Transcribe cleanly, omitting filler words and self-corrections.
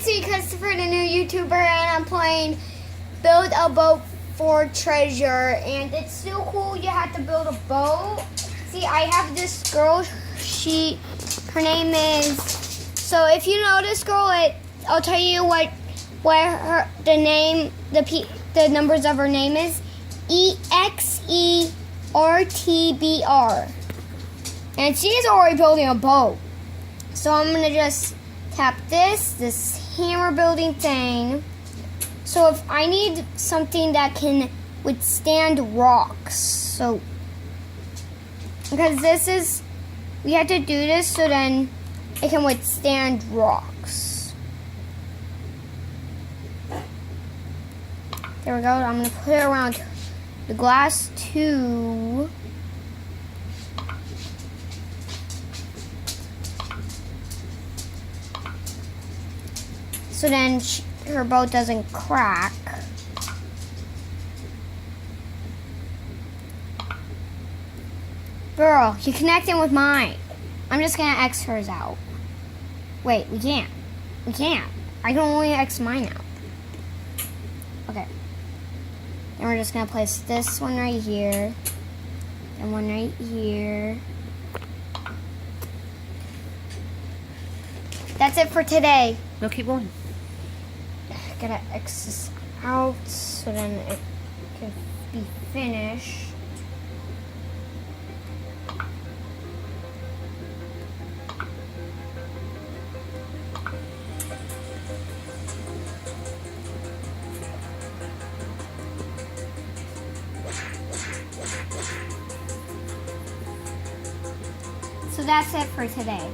me, Christopher, the new YouTuber, and I'm playing Build a Boat for Treasure. And it's so cool, you have to build a boat. See, I have this girl, her name is, so if you know this girl, I'll tell you what the numbers of her name is. EXERTBR. And she's already building a boat. So I'm going to just tap this hammer building thing. So if I need something that can withstand rocks. So, because we have to do this so then it can withstand rocks. There we go. I'm going to put it around the glass too. So then her boat doesn't crack. Girl, you're connecting with mine. I'm just gonna X hers out. Wait, we can't. We can't. I can only X mine out. Okay. Then we're just gonna place this one right here. And one right here. That's it for today. No, keep going. Gotta X this out so then it can be finished. So that's it for today.